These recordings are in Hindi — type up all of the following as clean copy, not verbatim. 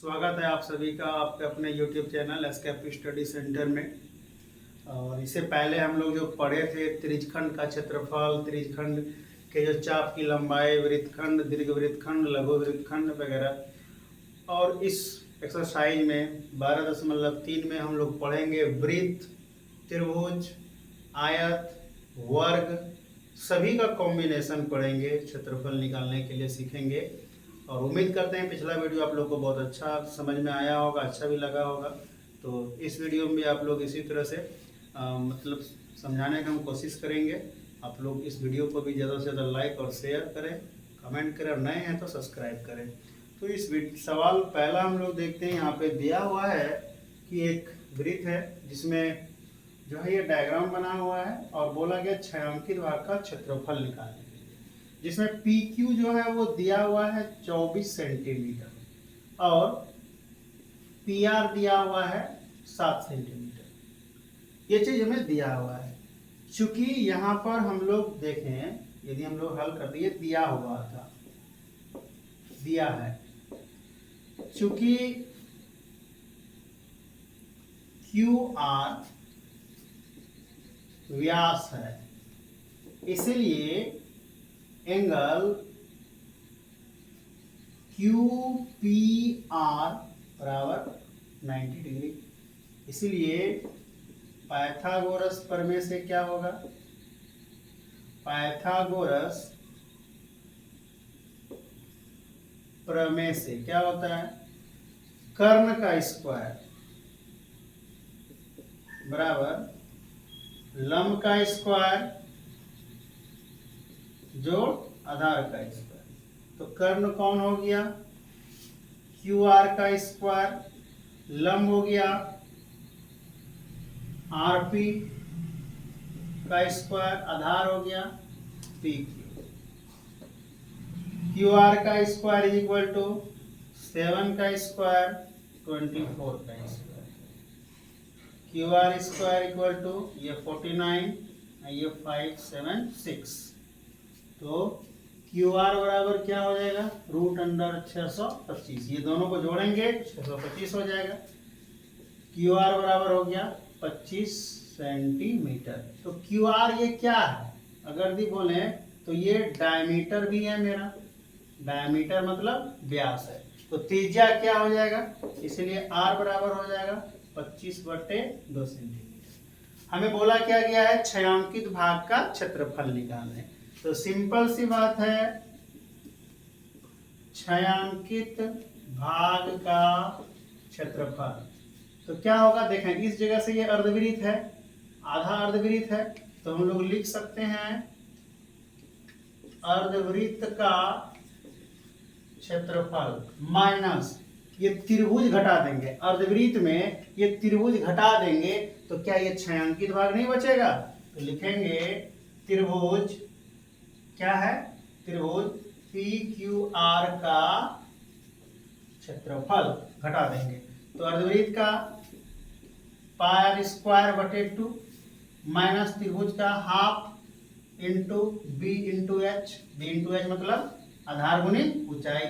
स्वागत है आप सभी का आपके अपने YouTube channel SKP study centre में। और इससे पहले हम लोग जो पढ़े थे त्रिज्यखंड का क्षेत्रफल, त्रिज्यखंड के जो चाप की लंबाई, वृत्तखंड, दीर्घ वृत्तखंड, लघु वृत्तखंड वगैरह। और इस एक्सरसाइज में 12.3 में हम लोग पढ़ेंगे वृत्त, त्रिभुज, आयत, वर्ग सभी का कॉम्बिनेशन पढ़ेंगे, क्षेत्रफल निकालने के लिए सीखेंगे। और उम्मीद करते हैं पिछला वीडियो आप लोग को बहुत अच्छा समझ में आया होगा, अच्छा भी लगा होगा। तो इस वीडियो में भी आप लोग इसी तरह से मतलब समझाने का हम कोशिश करेंगे। आप लोग इस वीडियो को भी ज़्यादा से ज़्यादा लाइक और शेयर करें, कमेंट करें और नए हैं तो सब्सक्राइब करें। तो इस सवाल पहला हम लोग देखते हैं। यहाँ पे दिया हुआ है कि एक वृत्त है जिसमें जो है ये डायग्राम बना हुआ है और बोला गया छायांकित भाग का क्षेत्रफल निकालने के लिए, जिसमें PQ जो है वो दिया हुआ है 24 सेंटीमीटर और PR दिया हुआ है 7 सेंटीमीटर। ये चीज हमें दिया हुआ है। चूंकि यहाँ पर हम लोग देखें, यदि हम लोग हल कर दिए, दिया हुआ था, दिया है, चूंकि QR व्यास है, इसलिए एंगल QPR बराबर 90 डिग्री। इसलिए पाइथागोरस प्रमेय से क्या होगा? पाइथागोरस प्रमेय से क्या होता है? कर्ण का स्क्वायर बराबर लंब का स्क्वायर जोड़ आधार का स्क्वायर। तो कर्ण कौन हो गया? QR का स्क्वायर, लंब हो गया RP का स्क्वायर, आधार हो गया PQ। QR का स्क्वायर इज इक्वल टू 7 का स्क्वायर 24 का square. QR square equal to ये 49, ये 576। तो QR बराबर क्या हो जाएगा? √625। ये दोनों को जोड़ेंगे 625 हो जाएगा। QR बराबर हो गया 25 सेंटीमीटर। तो QR ये क्या है? अगर भी बोले तो ये डायमीटर भी है मेरा। डायमीटर मतलब व्यास है। तो त्रिज्या क्या हो जाएगा? इसलिए R बराबर हो जाएगा 25/2 सेंटीमीटर। हमें बोला क्या गया है? छायांकित भाग का क्षेत्रफल निकालने। तो सिंपल सी बात है, छायांकित भाग का क्षेत्रफल तो क्या होगा? देखें, इस जगह से ये अर्धवृत्त है, आधा अर्धवृत्त है, तो हम लोग लिख सकते हैं अर्धवृत्त का क्षेत्रफल माइनस ये त्रिभुज घटा देंगे। अर्धवृत्त में ये त्रिभुज घटा देंगे तो क्या ये छायांकित भाग नहीं बचेगा? तो लिखेंगे त्रिभुज क्या है? त्रिभुज PQR का क्षेत्रफल घटा देंगे। तो अर्धवृत्त का पायर स्क्वायर बटे 2 माइनस त्रिभुज का half into B into H। B into H मतलब आधार गुनी ऊंचाई।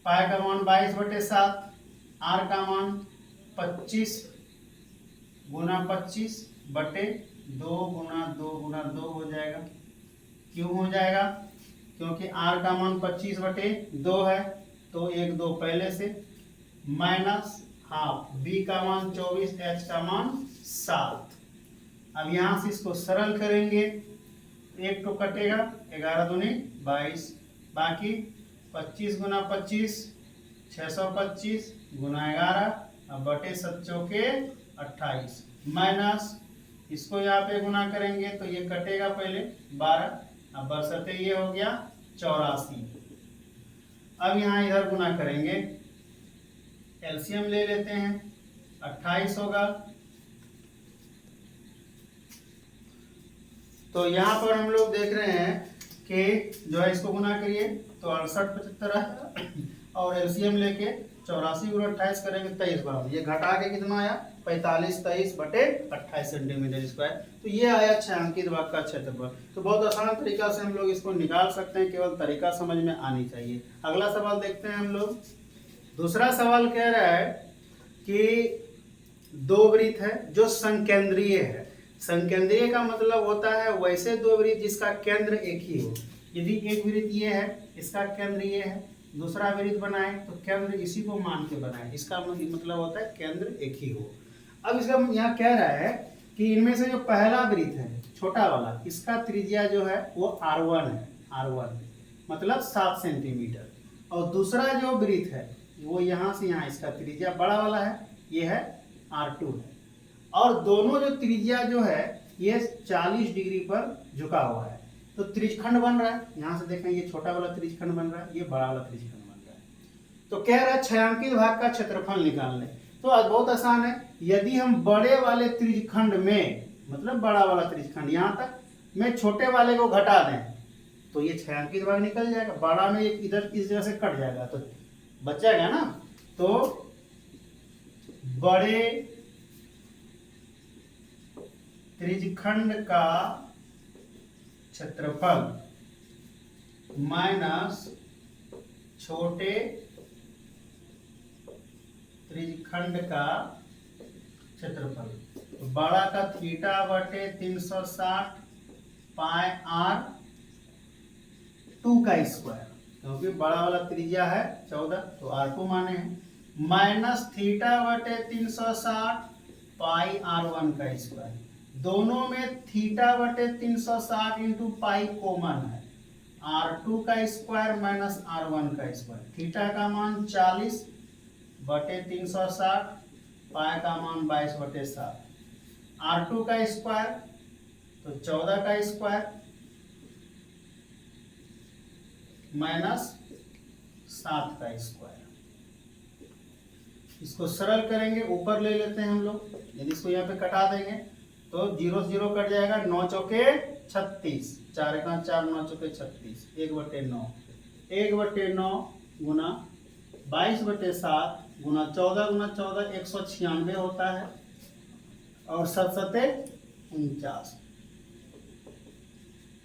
पाई का मान 22/7, R का मान 25 गुना 25 बटे 2 गुना 2 गुना 2 हो जाएगा। क्यों हो जाएगा? क्योंकि R का मान 25/2 है, तो 1 2 पहले से, माइनस हाफ, B का मान 24, H का मान 7। अब यहाँ से इसको सरल करेंगे, एक तो कटेगा, 11 दूनी 22, बाकी 25 गुना 25 625 गुना 11 अब बटे 7 चौके 28 माइनस इसको यहाँ पे गुना करेंगे तो ये कटेगा पहले 12, अब बरसते ये हो गया 84। अब यहाँ इधर गुना करेंगे, एलसीएम ले लेते हैं, 28 होगा। तो यहाँ पर हम लोग देख रहे हैं कि जो है इसको गुना करिए तो 68 75 है और एलसीएम लेके 84 गुना 28 करेंगे 23 बार। ये घटा के कितना आया? 45 23/28 सेंटीमीटर स्क्वायर। तो ये आया छायांकित भाग का क्षेत्रफल। तो बहुत आसान तरीका से हम लोग इसको निकाल सकते हैं, केवल तरीका समझ में आनी चाहिए। अगला सवाल देखते हैं हम लोग। दूसरा सवाल कह रहा है कि दो वृत्त है जो संकेंद्रीय है। संकेंद्रीय का मतलब होता है वैसे दो वृत्त जिसका केंद्र एक ही हो। यदि एक वृत्त ये है, इसका केंद्र ये है, दूसरा वृत्त बनाए तो केंद्र इसी को मान के बनाए, इसका मतलब होता है केंद्र एक ही हो। अब इसका यहाँ कह रहा है कि इनमें से जो पहला वृत्त है छोटा वाला, इसका त्रिज्या जो है वो R1 है, R1 मतलब 7 सेंटीमीटर, और दूसरा जो वृत्त है वो यहाँ से यहाँ, इसका त्रिज्या बड़ा वाला है, ये है R2 है, और दोनों जो त्रिज्या जो है ये 40 डिग्री पर झुका हुआ है। तो त्रिज्यखंड बन रहा है, यहाँ से देखें ये छोटा वाला त्रिज्यखंड बन रहा है, ये बड़ा वाला त्रिज्यखंड बन रहा है। तो कह रहा है छायांकित भाग का क्षेत्रफल निकालने। तो आज बहुत आसान है, यदि हम बड़े वाले त्रिज्यखंड में, मतलब बड़ा वाला त्रिज्यखंड यहाँ तक में छोटे वाले को घटा दें तो ये छायांकित भाग निकल जाएगा। बड़ा में एक इधर इस जगह से कट जाएगा तो बच जाएगा ना। तो बड़े त्रिज्यखंड का क्षेत्रफल माइनस छोटे त्रिज्यखंड का क्षेत्रफल, तो बड़ा का थीटा बटे 360 पाई R2 का स्क्वायर, क्योंकि बड़ा वाला त्रिज्या है 14 तो R2 माने हैं, माइनस थीटा बटे 360 पाई R1 का स्क्वायर। दोनों में थीटा बटे 360 इंटू पाई कॉमन है, R2 का स्क्वायर माइनस R1 का स्क्वायर। थीटा का मान 40 बटे 360, पाई का मान 22 बटे 7, R2 का स्क्वायर तो 14 का स्क्वायर माइनस 7 का स्क्वायर। इसको सरल करेंगे, ऊपर ले लेते हैं हम लोग। यदि इसको यहाँ पे कटा देंगे तो 0 से 0 कट जाएगा, 9 चौके 36, 4 का 4, 9 चौके 36, 1/9, 1/9 गुना 22/7 गुना 14 गुना 14 196 होता है, और 7 सते 49,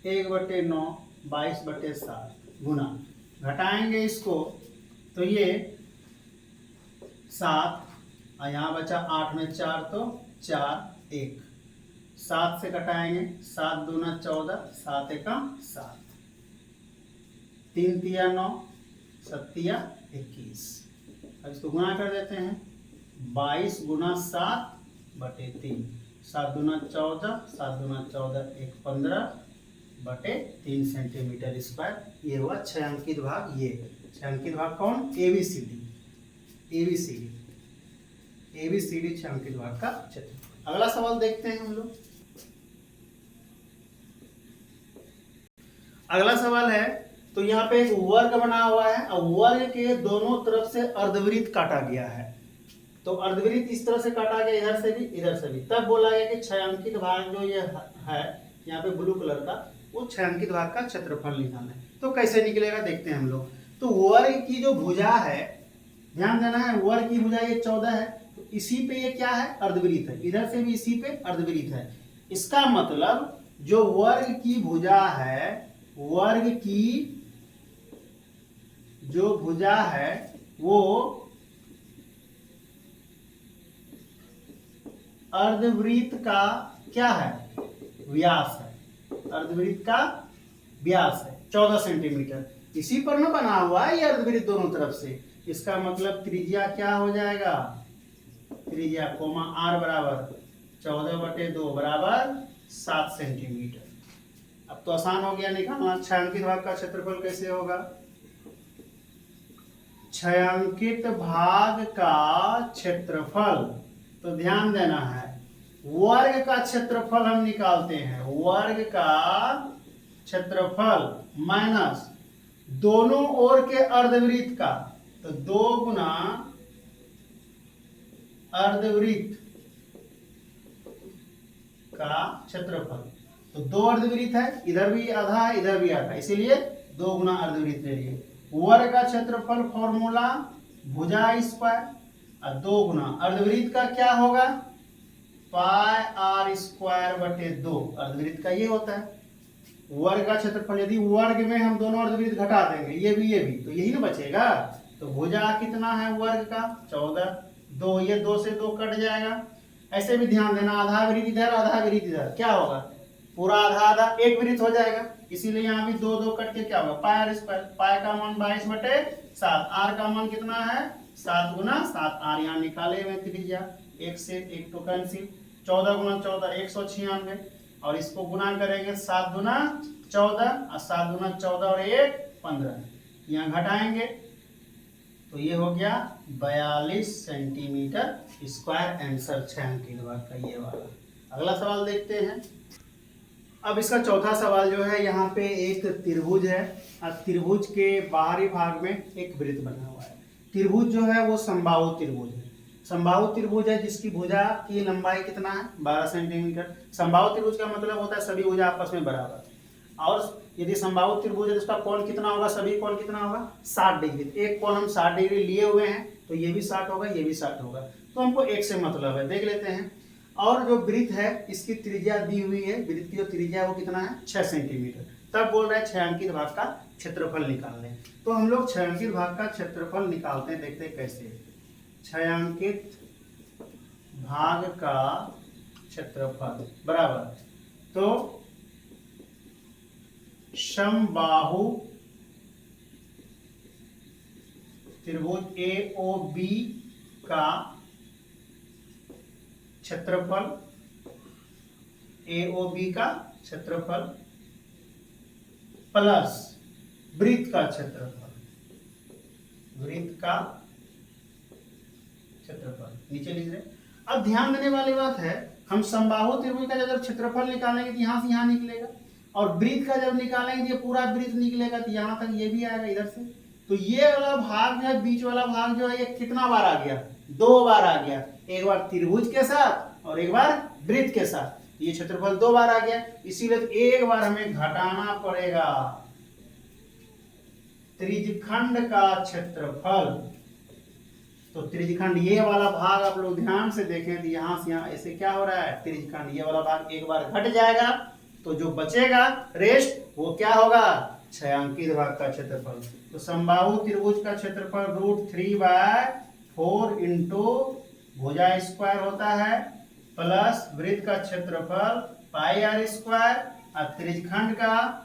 1/9 22/7 गुना, घटाएंगे इसको तो ये 7, और यहाँ बचा 8 में 4 तो 4, 1, 7 से घटाएंगे, 7 दूना 14, 7 एका 7, 3 तिया 9, 7 तिया 21। अब इसको गुना कर देते हैं, 22 गुना 7/3, 7 दूना 14, 7 दूना 14, 1 15/3 सेंटीमीटर स्क्वायर। ये हुआ छायांकित भाग। ये छायांकित भाग कौन? ABCD, ABCD, ABCD छायांकित भाग का क्षेत्र। अगला सवाल देखते हैं हम लोग। अगला सवाल है, तो यहाँ पे एक वर्ग बना हुआ है और वर्ग के दोनों तरफ से अर्धवृत्त काटा गया है। तो अर्धवृत्त इस तरह से काटा गया, इधर से भी इधर से भी। तब बोला गया कि छायांकित भाग जो ये है यहाँ पे ब्लू कलर का, वो छायांकित भाग का क्षेत्रफल निकालना है। तो कैसे निकलेगा देखते हैं हम लोग। तो वर्ग की जो भुजा है, ध्यान देना है, वर्ग की भुजा ये 14 है, तो इसी पे ये क्या है? अर्धवृत्त है। इधर से भी इसी पे अर्धवृत्त है। इसका मतलब जो वर्ग की भुजा है, वर्ग की जो भुजा है वो अर्धवृत्त का क्या है? व्यास है। अर्धवृत्त का व्यास है 14 सेंटीमीटर। इसी पर ना बना हुआ है ये अर्धवृत्त दोनों तरफ से। इसका मतलब त्रिज्या क्या हो जाएगा? त्रिज्या कोमा R बराबर 14/2 बराबर 7 सेंटीमीटर। अब तो आसान हो गया निकालना। छायांकित भाग का क्षेत्रफल कैसे होगा? छायांकित भाग का क्षेत्रफल, तो ध्यान देना है, वर्ग का क्षेत्रफल हम निकालते हैं। वर्ग का क्षेत्रफल माइनस दोनों ओर के अर्धवृत्त का, तो 2 गुना अर्धवृत्त का क्षेत्रफल। तो 2 अर्धवृत्त है, इधर भी आधा है इधर भी आधा, इसीलिए 2 गुना अर्धवृत्त ले लिए। वर्ग का क्षेत्रफल फॉर्मूला भुजा स्क्वायर, और 2 गुना अर्धवृत्त का क्या होगा? पाई R स्क्वायर बटे 2। अर्धवृत्त का ये होता है वर्ग का क्षेत्रफल। यदि वर्ग में हम दोनों अर्धवृत्त घटा देंगे, ये भी तो यही ना बचेगा। तो भुजा कितना है वर्ग का 14, 2 ये 2 से 2 कट जाएगा। ऐसे भी ध्यान देना, आधा वृत्त इधर आधा वृत्त इधर, क्या होगा पूरा आधा आधा एक वृत्त हो जाएगा, इसीलिए यहाँ भी 2 2 कट के क्या होगा पाई आर स्क्वायर। पाई का मान 22/7, आर का मान कितना है 7 गुना 7, आर यहाँ निकाले हुए त्रिज्या, 1 से 1 तो कैंसिल, 14 गुना 14 196, और इसको गुना करेंगे 7 गुना 14 और 7 गुना 14 और 1 15, यहाँ घटाएंगे तो ये हो गया 42 सेंटीमीटर स्क्वायर। आंसर 6 अंक का ये वाला। अगला सवाल देखते हैं। अब इसका चौथा सवाल जो है, यहाँ पे एक त्रिभुज है और त्रिभुज के बाहरी भाग में एक वृत्त बना हुआ है। त्रिभुज जो है वो समबाहु त्रिभुज है। समबाहु त्रिभुज है जिसकी भुजा की लंबाई कितना है 12 सेंटीमीटर। समबाहु त्रिभुज का मतलब होता है सभी भुजा आपस में बराबर, और यदि समबाहु त्रिभुज है तो उसका कोण कितना होगा, सभी कोण कितना होगा 60 डिग्री। एक कोण हम 60 डिग्री लिए हुए हैं तो ये भी 60 होगा, ये भी 60 होगा, तो हमको एक से मतलब है, देख लेते हैं। और जो वृत्त है इसकी त्रिज्या दी हुई है, वृत्त की जो त्रिज्या है वो कितना है 6 सेंटीमीटर। तब बोल रहे हैं 6 अंकित भाग का क्षेत्रफल निकालने। तो हम लोग 6 अंकित भाग का क्षेत्रफल निकालते हैं, देखते हैं कैसे। 6 अंकित भाग का क्षेत्रफल बराबर, तो समबाहु त्रिभुज AOB का क्षेत्रफल, AOB का क्षेत्रफल प्लस वृत्त का क्षेत्रफल, वृत्त का क्षेत्रफल नीचे लिख रहे। अब ध्यान देने वाली बात है, हम समबाहु त्रिभुज का जब क्षेत्रफल निकालेंगे तो यहाँ से यहाँ निकलेगा, और वृत्त का जब निकालेंगे तो पूरा वृत्त निकलेगा, तो यहाँ तक ये भी आएगा इधर से। तो ये वाला भाग जो है, बीच वाला भाग जो है, ये कितना बार आ गया 2 बार आ गया, एक बार त्रिभुज के साथ और एक बार वृत्त के साथ। ये क्षेत्रफल 2 बार आ गया, इसीलिए तो एक बार हमें घटाना पड़ेगा त्रिज्यखंड का क्षेत्रफल। तो त्रिज्यखंड ये वाला भाग आप लोग ध्यान से देखें तो यहाँ से यहाँ ऐसे क्या हो रहा है, त्रिज्यखंड ये वाला भाग एक बार घट जाएगा, तो जो बचेगा रेस्ट वो क्या होगा 6 अंकित भाग का क्षेत्रफल। तो समबाहु त्रिभुज का क्षेत्रफल √3/4 इंटू भुजा स्क्वायर होता है, प्लस वृत्त का क्षेत्रफल पाई आर स्क्वायर, और त्रिज्यखंड का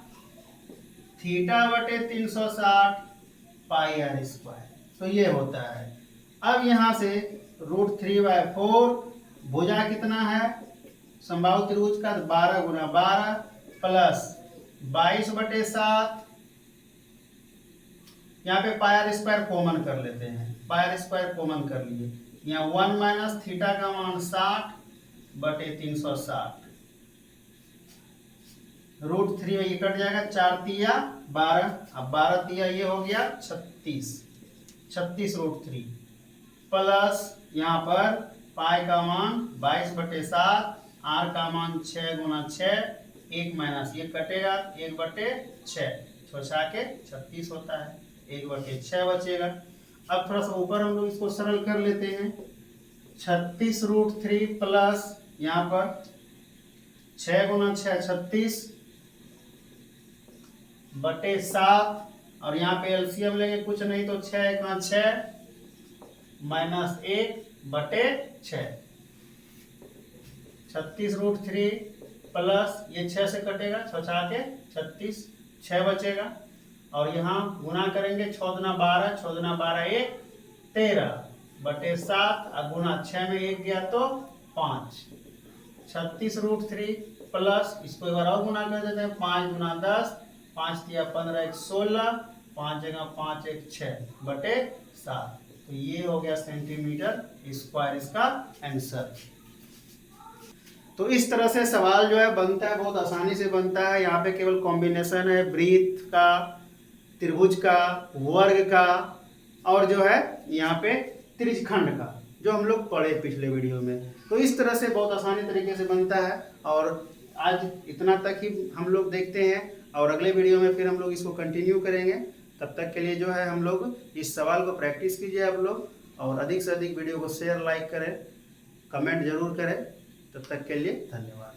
θ/360 पाई आर स्क्वायर, तो ये होता है। अब यहाँ से √3/4, भुजा कितना है समबाहु त्रिभुज का 12 गुना 12 प्लस 22/7, यहाँ पे पाई आर स्क्वायर कॉमन कर लेते हैं, पाई आर स्क्वायर कॉमन कर लिए, यहाँ 1 माइनस थीटा का मान 60/360, √3 ये कट जाएगा, 4 तिया 12, अब 12 तिया ये हो गया 36 √3 प्लस यहाँ पर पाई का मान 22/7, आर का मान 6 गुना 6, 1 माइनस ये कटेगा 1/6, 6 के 36 होता है, 1/6 बचेगा। अब थोड़ा सा ऊपर हम लोग इसको सरल कर लेते हैं, 36 √3 प्लस यहाँ पर 6 गुना 6 36/7, और यहाँ पे एलसीएम लेंगे कुछ नहीं तो 6 गुना 6 माइनस 1/6, 36 √3 प्लस ये 6 से कटेगा, 6 के 36, 6 बचेगा, और यहाँ गुना करेंगे 6 दुना 12, 6 दुना 12 1 13/7, और गुना 6 में 1 गया तो 5, 36 √3 प्लस इसको एक बार और गुना कर देते हैं, 5 गुना 10, 5 तिया 15 1 16, 5 जगह 5 1 6/7, तो ये हो गया सेंटीमीटर स्क्वायर इसका आंसर। तो इस तरह से सवाल जो है बनता है, बहुत आसानी से बनता है। यहाँ पे केवल कॉम्बिनेशन है वृत्त का, त्रिभुज का, वर्ग का, और जो है यहाँ पे त्रिज्यखंड का, जो हम लोग पढ़े पिछले वीडियो में। तो इस तरह से बहुत आसानी तरीके से बनता है, और आज इतना तक ही हम लोग देखते हैं, और अगले वीडियो में फिर हम लोग इसको कंटिन्यू करेंगे। तब तक के लिए जो है हम लोग इस सवाल को प्रैक्टिस कीजिए आप लोग, और अधिक से अधिक वीडियो को शेयर लाइक करें, कमेंट जरूर करें। तब तक के लिए धन्यवाद।